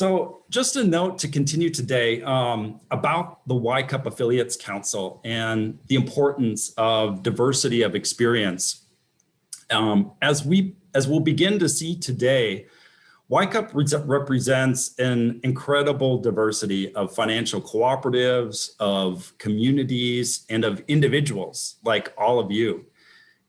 So just a note to continue today about the WYCUP Affiliates Council and the importance of diversity of experience. As we'll begin to see today, WYCUP represents an incredible diversity of financial cooperatives, of communities, and of individuals like all of you.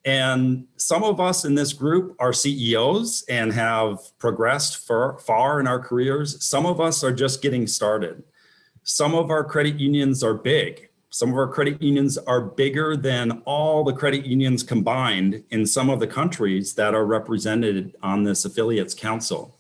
And some of us in this group are CEOs and have progressed far in our careers. Some of us are just getting started. Some of our credit unions are big. Some of our credit unions are bigger than all the credit unions combined in some of the countries that are represented on this Affiliates Council.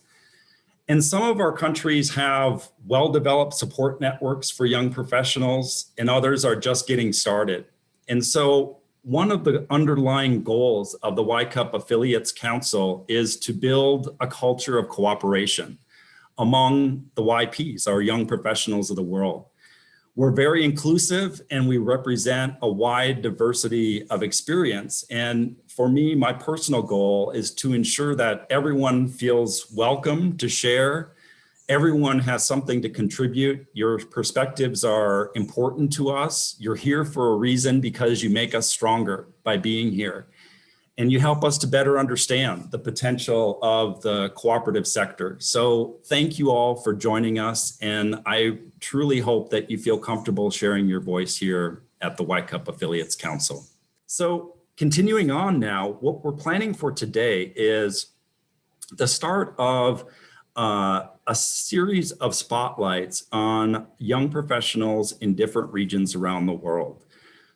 And some of our countries have well-developed support networks for young professionals, and others are just getting started. And so one of the underlying goals of the WYCUP Affiliates Council is to build a culture of cooperation among the YPs, our young professionals of the world. We're very inclusive and we represent a wide diversity of experience. And for me, my personal goal is to ensure that everyone feels welcome to share. Everyone has something to contribute. Your perspectives are important to us. You're here for a reason because you make us stronger by being here. And you help us to better understand the potential of the cooperative sector. So thank you all for joining us. And I truly hope that you feel comfortable sharing your voice here at the WYCUP Affiliates Council. So continuing on now, what we're planning for today is the start of a series of spotlights on young professionals in different regions around the world.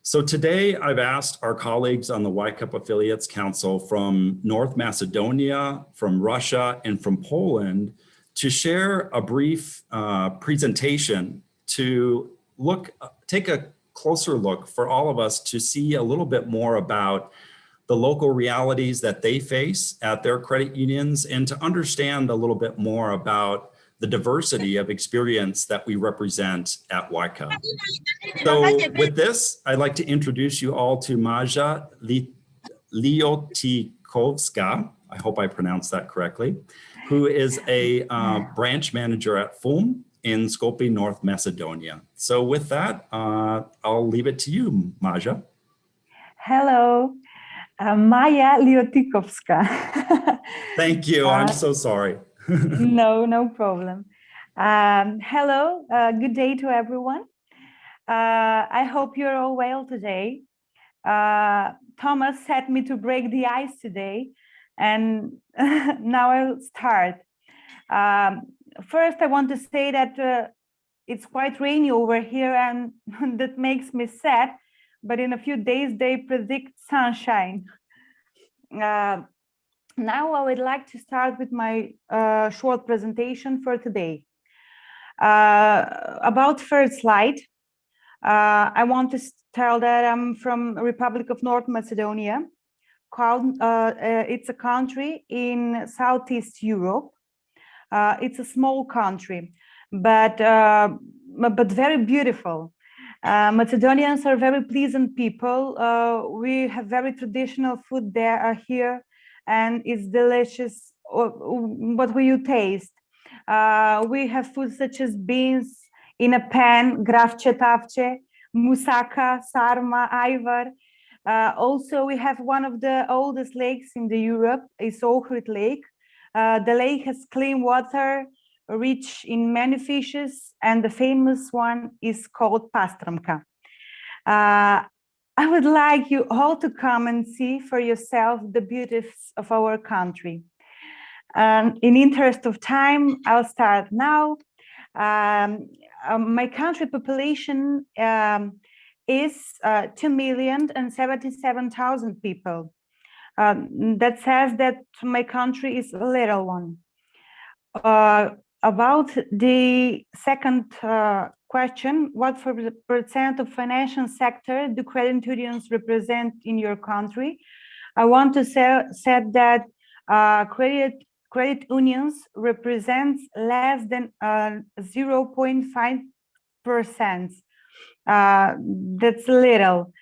So today I've asked our colleagues on the WYCUP Affiliates Council from North Macedonia, from Russia, and from Poland to share a brief presentation to take a closer look for all of us to see a little bit more about the local realities that they face at their credit unions and to understand a little bit more about the diversity of experience that we represent at WYCUP. So with this, I'd like to introduce you all to Maja Liotikovska, I hope I pronounced that correctly, who is a branch manager at FUM in Skopje, North Macedonia. So with that, I'll leave it to you, Maja. Hello. Maja Liotikovska. Thank you. I'm so sorry. No problem. Hello. Good day to everyone. I hope you're all well today. Thomas set me to break the ice today, and now I'll start. First, I want to say that it's quite rainy over here, and that makes me sad. But in a few days, they predict sunshine. Now I would like to start with my short presentation for today. About first slide, I want to tell that I'm from Republic of North Macedonia. It's a country in Southeast Europe. It's a small country, but very beautiful. Macedonians are very pleasant people. We have very traditional food there here, and it's delicious. What will you taste? We have food such as beans in a pan, gravče tavče, musaka, sarma, ajvar. Also, we have one of the oldest lakes in the Europe, is Ohrid Lake. The lake has clean water, rich in many fishes, and the famous one is called Pastramka. I would like you all to come and see for yourself the beauties of our country. In interest of time, I'll start now. My country population is 2,077,000 people. That says that my country is a little one. About the second question, what percent of financial sector do credit unions represent in your country? I want to say that credit unions represents less than 0.5%. That's little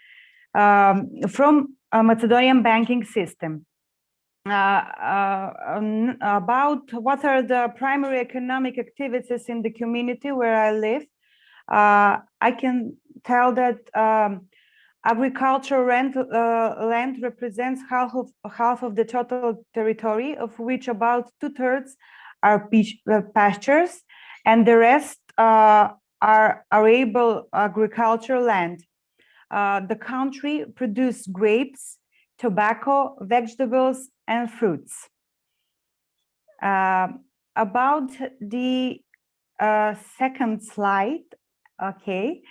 from a Macedonian banking system. about what are the primary economic activities in the community where I live. I can tell that agricultural land represents half of the total territory, of which about 2/3 are pastures, and the rest are arable agricultural land. The country produces grapes, tobacco, vegetables, and fruits. About the second slide, okay.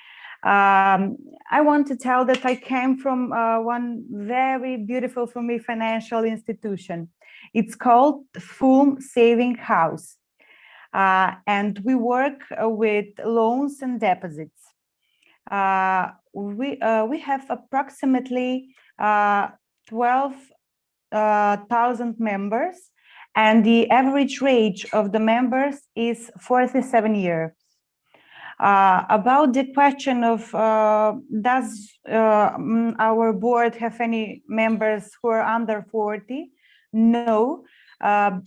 I want to tell that I came from one very beautiful for me financial institution. It's called Full Saving House. And we work with loans and deposits. We have approximately 12,000 members, and the average age of the members is 47 years. About the question of does our board have any members who are under 40? No,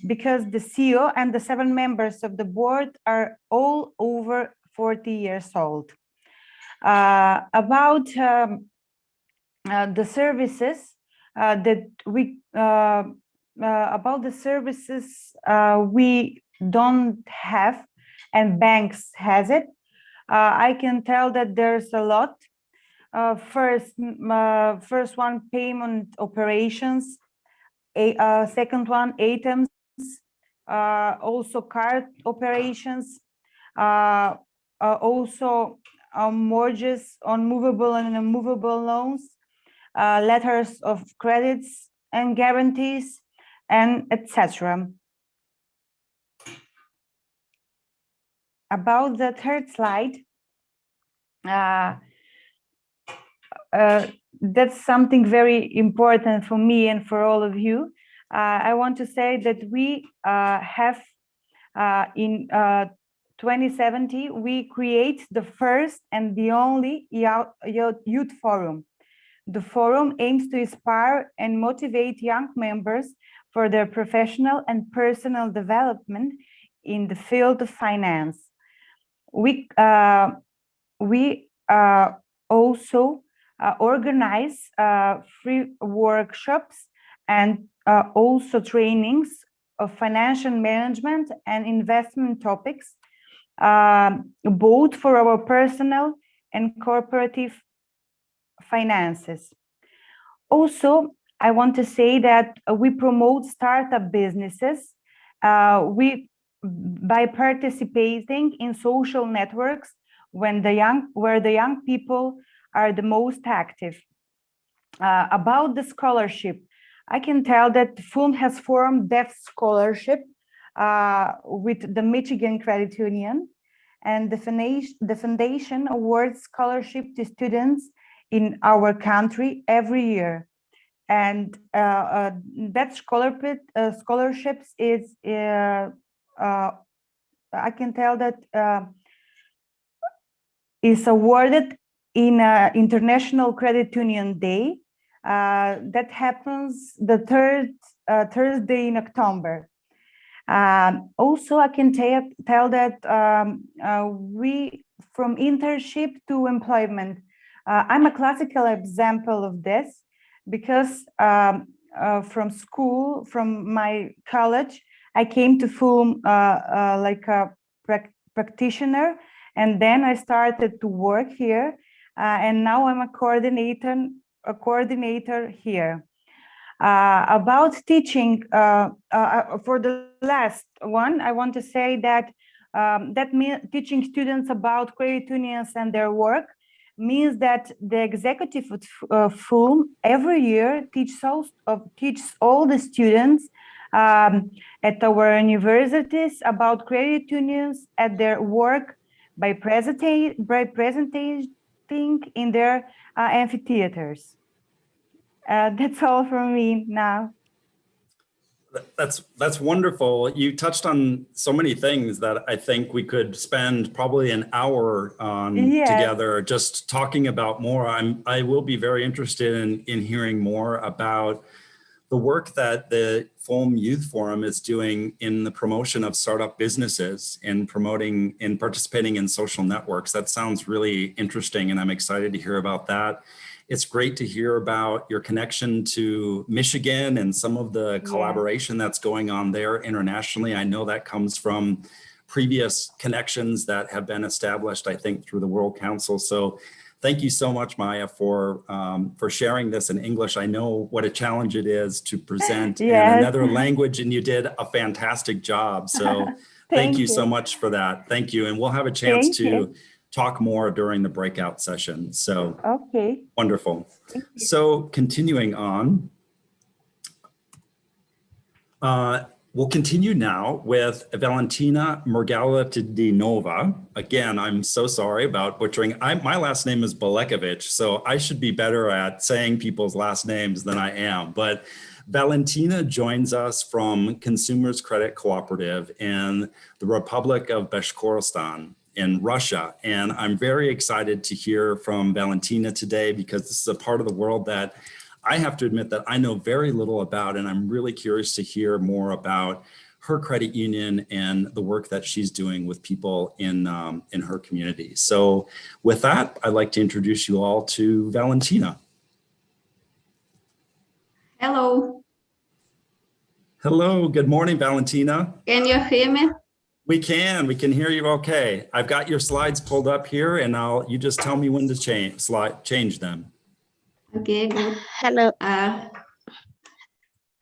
because the CEO and the 7 members of the board are all over 40 years old. About the services that we we don't have and banks has it. I can tell that there's a lot. First one, payment operations. Second one, ATMs. Also card operations. Also mortgages on movable and immovable loans. Letters of credits and guarantees, and etc. About the third slide, that's something very important for me and for all of you. I want to say that we have in 2070, we create the first and the only youth forum. The forum aims to inspire and motivate young members for their professional and personal development in the field of finance. We also organize free workshops and also trainings of financial management and investment topics, both for our personal and cooperative finances. Also, I want to say that we promote startup businesses. By participating in social networks where the young people are the most active. About the scholarship, I can tell that FUM has formed DEF scholarship with the Michigan Credit Union, and the foundation awards scholarship to students in our country every year. And that scholarships is I can tell that is awarded in International Credit Union Day. That happens the third Thursday in October. Also, I can tell that we, from internship to employment, I'm a classical example of this, because from school, from my college, I came to FUM like a practitioner, and then I started to work here, and now I'm a coordinator here. About teaching, for the last one, I want to say that teaching students about credit unions and their work means that the executive of FUM every year teaches all the students at our universities about credit unions at their work by presenting in their amphitheaters. That's all from me now. That's wonderful. You touched on so many things that I think we could spend probably an hour on together, just talking about more. I will be very interested in hearing more about the work that the Fulham Youth Forum is doing in the promotion of startup businesses and promoting and participating in social networks. That sounds really interesting, and I'm excited to hear about that. It's great to hear about your connection to Michigan and some of the collaboration that's going on there internationally. I know that comes from previous connections that have been established, I think, through the World Council. So thank you so much, Maya, for sharing this in English. I know what a challenge it is to present in another language, and you did a fantastic job. So thank you so much for that. Thank you. And we'll have a chance to talk more during the breakout session. So wonderful. So continuing on, we'll continue now with Valentina Margalatidinova. Again, I'm so sorry about butchering. My last name is Belekovich, so I should be better at saying people's last names than I am. But Valentina joins us from Consumers Credit Cooperative in the Republic of Bashkortostan in Russia. And I'm very excited to hear from Valentina today because this is a part of the world that I have to admit that I know very little about, and I'm really curious to hear more about her credit union and the work that she's doing with people in her community. So with that, I'd like to introduce you all to Valentina. Hello. Hello, good morning, Valentina. Can you hear me? We can hear you okay. I've got your slides pulled up here, and you just tell me when to change them. Okay, good. Hello.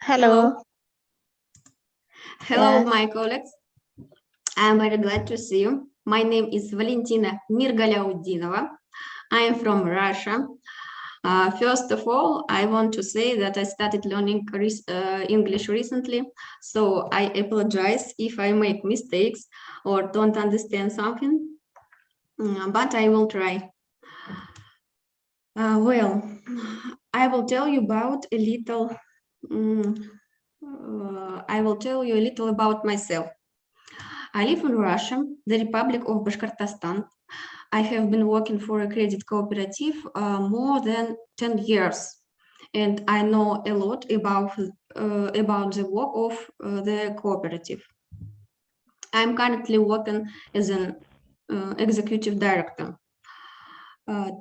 Hello. Hello, my colleagues. I'm very glad to see you. My name is Valentina Mirgaliaudinova. I am from Russia. First of all, I want to say that I started learning English recently, so I apologize if I make mistakes or don't understand something, but I will try. Well, I will tell you about a little. I will tell you a little about myself. I live in Russia, the Republic of Bashkortostan. I have been working for a credit cooperative more than 10 years, and I know a lot about the work of the cooperative. I'm currently working as an executive director.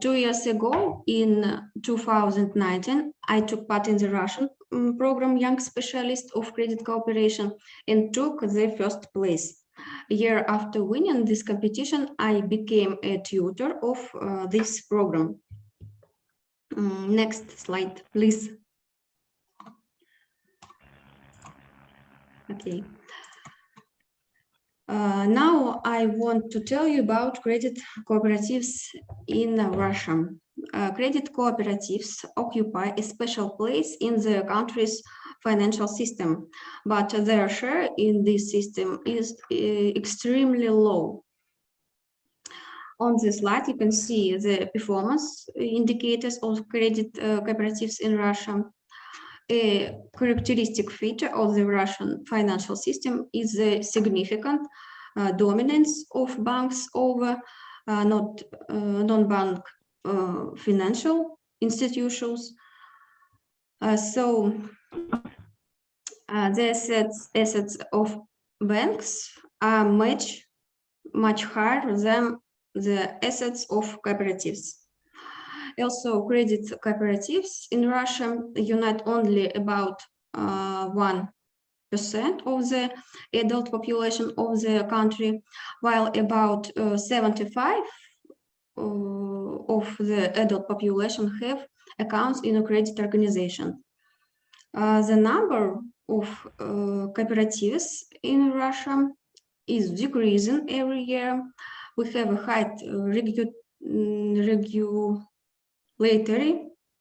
2 years ago, in 2019, I took part in the Russian program Young Specialist of Credit Cooperation and took the first place. A year after winning this competition, I became a tutor of this program. Next slide, please. Okay. Now I want to tell you about credit cooperatives in Russia. Credit cooperatives occupy a special place in the country's financial system, but their share in this system is extremely low. On this slide, you can see the performance indicators of credit cooperatives in Russia. A characteristic feature of the Russian financial system is the significant dominance of banks over non-bank financial institutions. So the assets of banks are much higher than the assets of cooperatives. Also, credit cooperatives in Russia unite only about 1% of the adult population of the country, while about 75% of the adult population have accounts in a credit organization. The number of cooperatives in Russia is decreasing every year. We have a high regulatory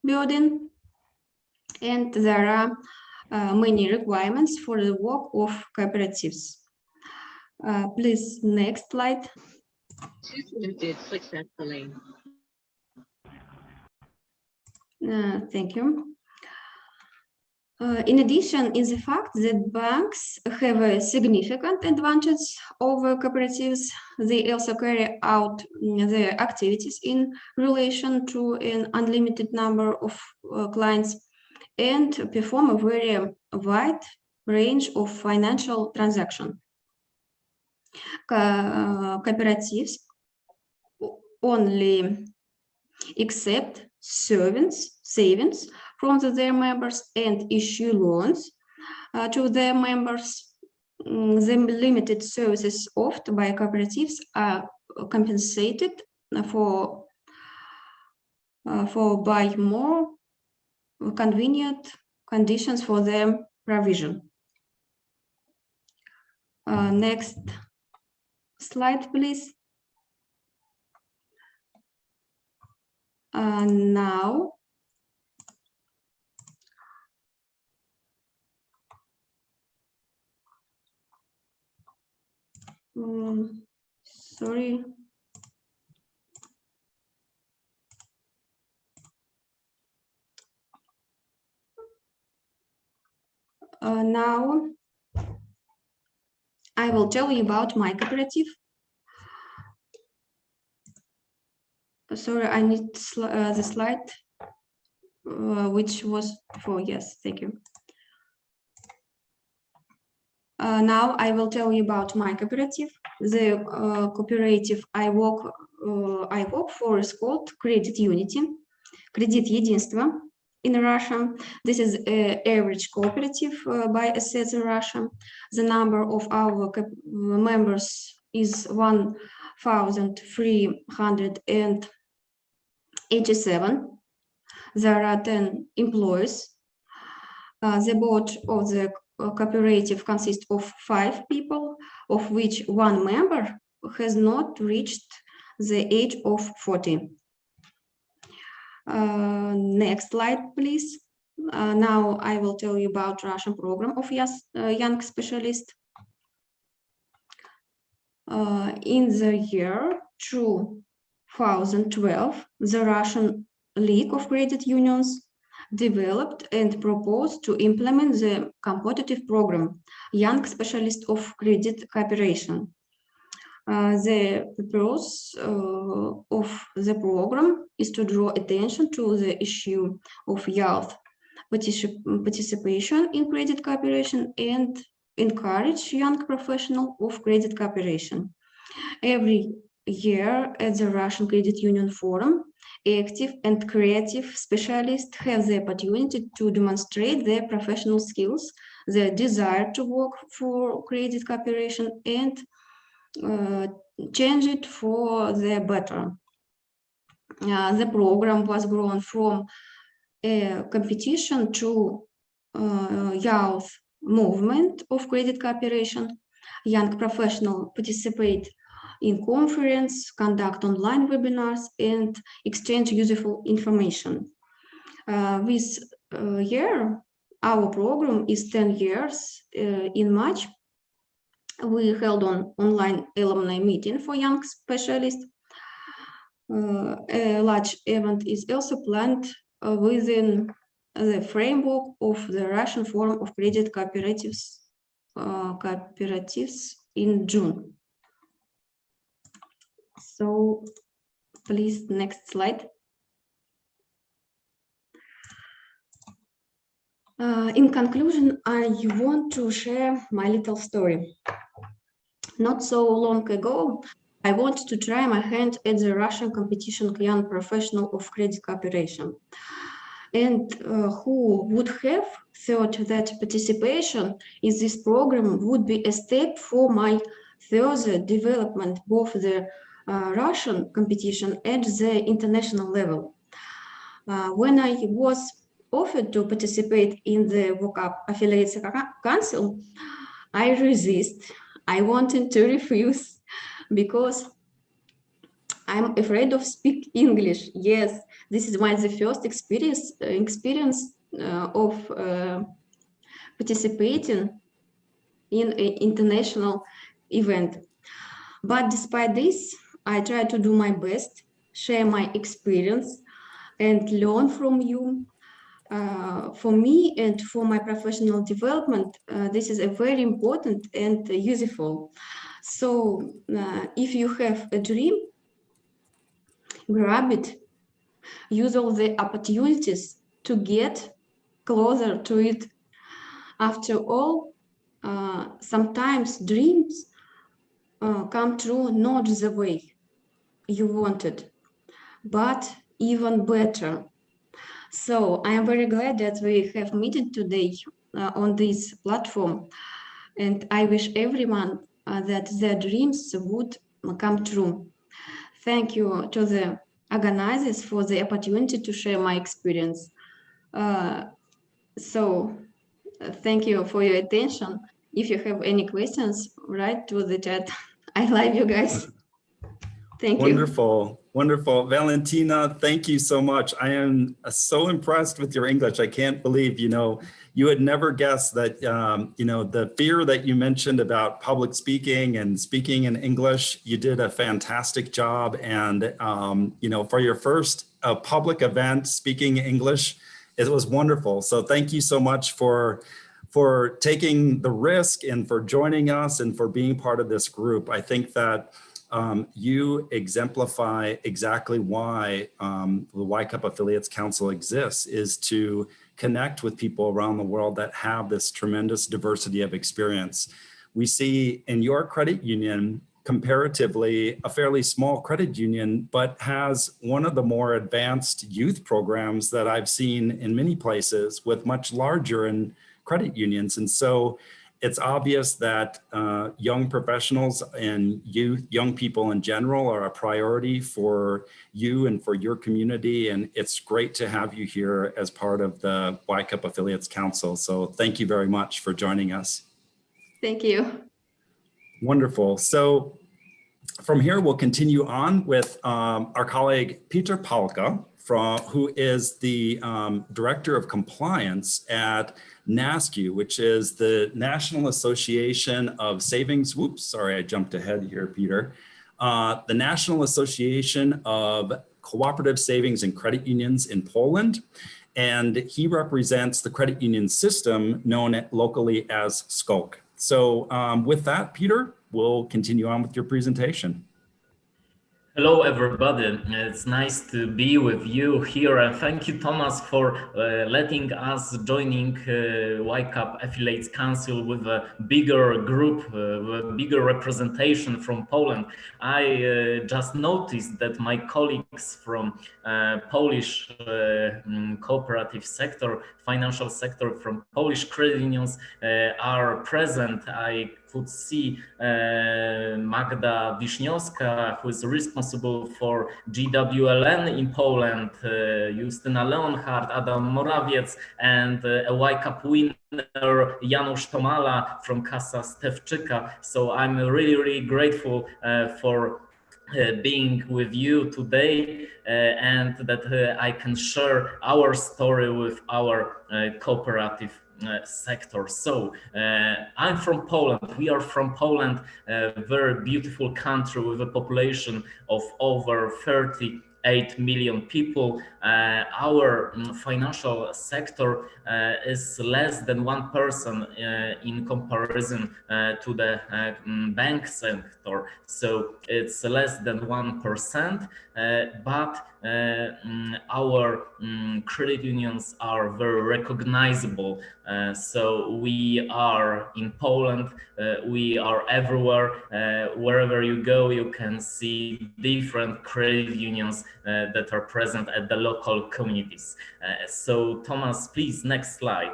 burden, and there are many requirements for the work of cooperatives. Please, next slide. Successfully. Thank you. In addition, is the fact that banks have a significant advantage over cooperatives. They also carry out their activities in relation to an unlimited number of clients, and perform a very wide range of financial transactions. Cooperatives only accept savings from their members and issue loans to their members. The limited services offered by cooperatives are compensated for by more convenient conditions for their provision. Next slide, please. Now, sorry. Now, I will tell you about my cooperative. Sorry, I need the slide, which was before. Yes, thank you. Now I will tell you about my cooperative. The cooperative I work for is called Credit Unity, Credit Единство in Russia. This is an average cooperative by assets in Russia. The number of our members is 1,387. There are 10 employees. The board of the cooperative consists of 5 people, of which 1 member has not reached the age of 40. Next slide, please. Now I will tell you about Russian program of young specialists. In the year 2012, the Russian League of Credit Unions developed and proposed to implement the competitive program, Young Specialist of Credit Cooperation. The purpose of the program is to draw attention to the issue of youth participation in credit cooperation and encourage young professionals of credit cooperation. Every year at the Russian Credit Union Forum, active and creative specialists have the opportunity to demonstrate their professional skills, their desire to work for credit cooperation, and change it for the better. The program was grown from a competition to youth movement of credit cooperation. Young professionals participate in conference, conduct online webinars, and exchange useful information. This year, our program is 10 years. In March, we held an online alumni meeting for young specialists. A large event is also planned within the framework of the Russian Forum of Credit Cooperatives in June. So please, next slide. In conclusion, I want to share my little story. Not so long ago, I wanted to try my hand at the Russian competition Young Professional of Credit Cooperation. And who would have thought that participation in this program would be a step for my further development, both the Russian competition and the international level. When I was offered to participate in the WYCUP Affiliates Council, I resist. I wanted to refuse because I'm afraid of speak English. Yes, this is the first experience of participating in an international event. But despite this, I try to do my best, share my experience, and learn from you. For me and for my professional development, this is a very important and useful. So if you have a dream, grab it, use all the opportunities to get closer to it. After all, sometimes dreams come true not the way you wanted, but even better. So I am very glad that we have meeting today on this platform, and I wish everyone that their dreams would come true. Thank you to the organizers for the opportunity to share my experience. Thank you for your attention. If you have any questions, write to the chat. I love you guys. Thank you. Wonderful, wonderful. Valentina, thank you so much. I am so impressed with your English. I can't believe, you had never guessed that, the fear that you mentioned about public speaking and speaking in English, you did a fantastic job. And, for your first public event speaking English, it was wonderful. So thank you so much for taking the risk and for joining us and for being part of this group. I think that you exemplify exactly why the WYCUP Affiliates Council exists, is to connect with people around the world that have this tremendous diversity of experience. We see in your credit union, comparatively a fairly small credit union, but has one of the more advanced youth programs that I've seen in many places with much larger credit unions. And so it's obvious that young professionals and young people in general are a priority for you and for your community. And it's great to have you here as part of the WYCUP Affiliates Council. So thank you very much for joining us. Thank you. Wonderful. So from here, we'll continue on with our colleague, Peter Palka, who is the Director of Compliance at NASCU, which is the National Association of Savings. Whoops, sorry, I jumped ahead here, Peter. The National Association of Cooperative Savings and Credit Unions in Poland. And he represents the credit union system known locally as SKOK. So with that, Peter, we'll continue on with your presentation. Hello, everybody. It's nice to be with you here. And thank you, Thomas, for letting us joining WYCUP Affiliates Council with a bigger group, with a bigger representation from Poland. I just noticed that my colleagues from Polish cooperative sector, financial sector, from Polish credit unions are present. I could see Magda Wiśniowska, who is responsible for GWLN in Poland, Justyna Leonhardt, Adam Morawiec, and a WYCUP winner, Janusz Tomala from Kasa Stewczyka. So I'm really, really grateful for being with you today and that I can share our story with our cooperative sector. So I'm from Poland. We are from Poland, a very beautiful country with a population of over 38 million people. Our financial sector is less than 1% in comparison to the bank sector. So it's less than 1%, but our credit unions are very recognizable. So we are in Poland, we are everywhere. Wherever you go, you can see different credit unions that are present at the local communities. So Thomas, please, next slide.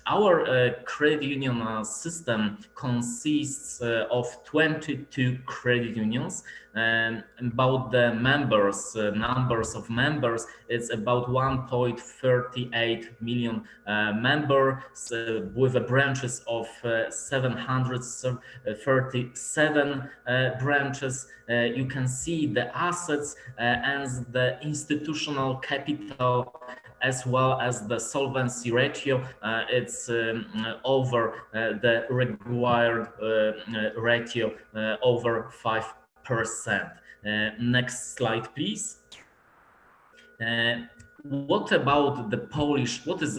Our credit union system consists of 22 credit unions. About the members, numbers of members, it's about 1.38 million members with branches of 737 branches. You can see the assets and the institutional capital, as well as the solvency ratio. It's over the required ratio, over 5%. Next slide, please. What is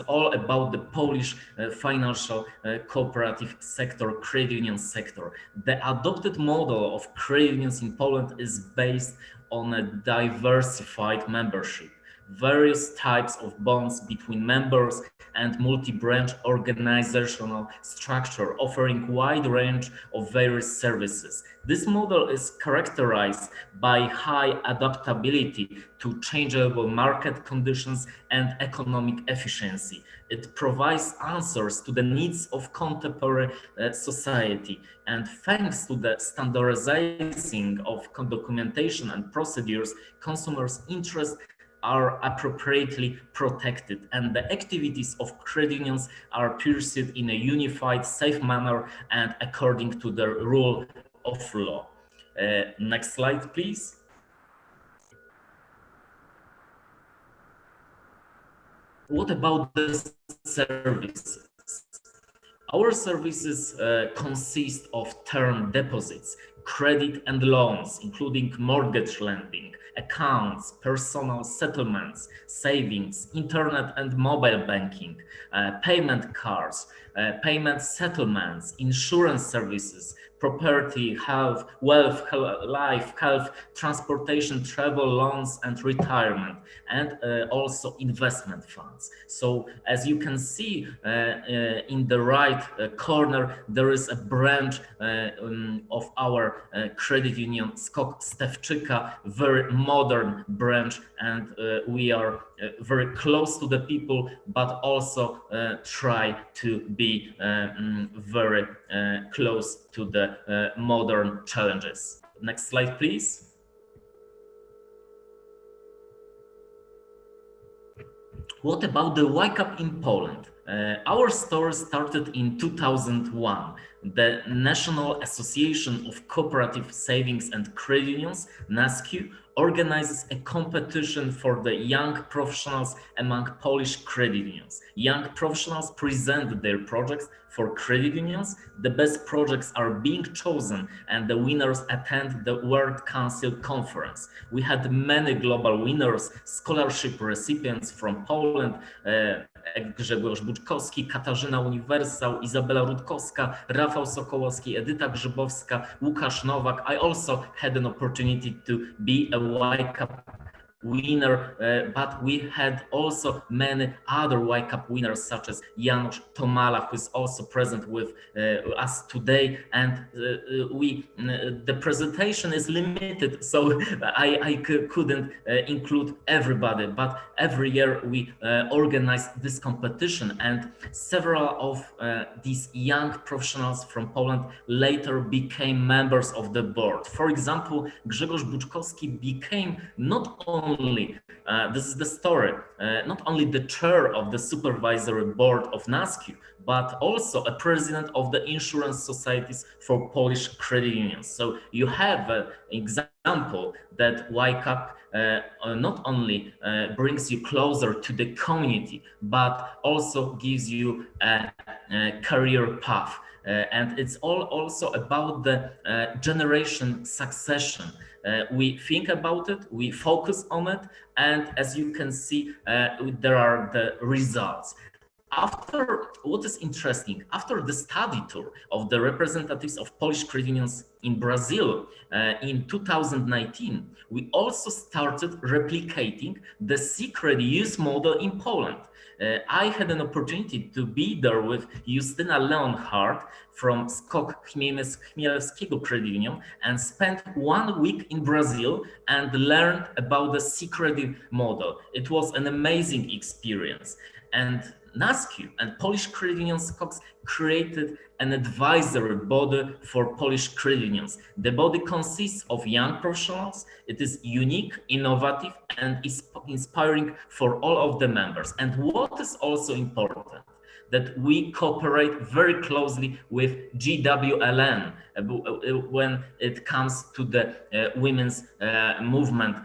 all about the Polish financial cooperative sector, credit union sector? The adopted model of credit unions in Poland is based on a diversified membership. various types of bonds between members and multi-branch organizational structure, offering wide range of various services. This model is characterized by high adaptability to changeable market conditions and economic efficiency. It provides answers to the needs of contemporary society, and thanks to the standardizing of documentation and procedures, consumers' interests are appropriately protected, and the activities of credit unions are pursued in a unified, safe manner and according to the rule of law. Next slide, please. What about the services? Our services consist of term deposits, credit and loans, including mortgage lending, accounts, personal settlements, savings, internet and mobile banking, payment cards, payment settlements, insurance services, property, health, wealth, life, health, transportation, travel, loans, and retirement, and also investment funds. So as you can see in the right corner, there is a branch of our credit union, Skok Stewczyka, very modern branch, and we are very close to the people, but also try to be very close to the modern challenges. Next slide, please. What about the WYCUP in Poland? Our store started in 2001. The National Association of Cooperative Savings and Credit Unions, NASCU, organizes a competition for the young professionals among Polish credit unions. Young professionals present their projects for credit unions. The best projects are being chosen and the winners attend the World Council Conference. We had many global winners, scholarship recipients from Poland, Grzegorz Buczkowski, Katarzyna Uniwersał, Izabela Rutkowska, Rafał Sokołowski, Edyta Grzybowska, Łukasz Nowak. I also had an opportunity to be a WYCUP winner, but we had also many other WYCUP winners such as Janusz Tomala, who is also present with us today, and the presentation is limited, so I couldn't include everybody, but every year we organize this competition, and several of these young professionals from Poland later became members of the board. For example, Grzegorz Buczkowski became not only this is the story, not only the chair of the supervisory board of NASCU, but also a president of the insurance societies for Polish credit unions. So you have an example that WYCUP not only brings you closer to the community, but also gives you a career path. And it's also about the generation succession. We think about it, we focus on it, and as you can see, there are the results. After what is interesting, after the study tour of the representatives of Polish credit unions in Brazil in 2019, we also started replicating the secret use model in Poland. I had an opportunity to be there with Justyna Leonhardt from Skok Chmielewskiego Credit Union and spent 1 week in Brazil and learned about the secretive model. It was an amazing experience. And NASCU and Polish Credit Union Skoks created an advisory body for Polish credit unions. The body consists of young professionals. It is unique, innovative, and is inspiring for all of the members. And what is also important, that we cooperate very closely with GWLN when it comes to the women's movement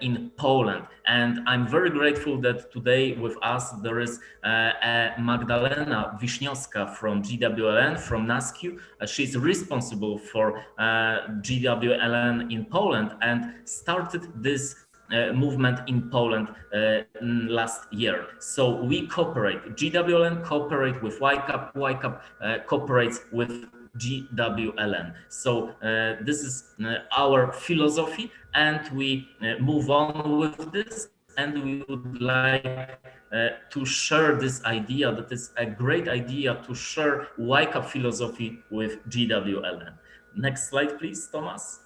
in Poland. And I'm very grateful that today with us there is Magdalena Wiśniowska from GWLN, from NASCU. She's responsible for GWLN in Poland and started this movement in Poland last year. So we cooperate. GWLN cooperate with WYCUP, WYCUP cooperates with GWLN. So this is our philosophy, and we move on with this. and we would like to share this idea, that is a great idea to share WYCUP philosophy with GWLN. Next slide, please, Thomas.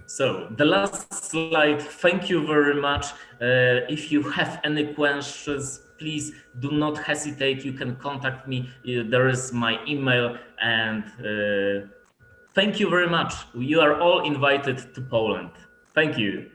So the last slide, thank you very much. If you have any questions, please do not hesitate. You can contact me. There is my email, and thank you very much. You are all invited to Poland. Thank you.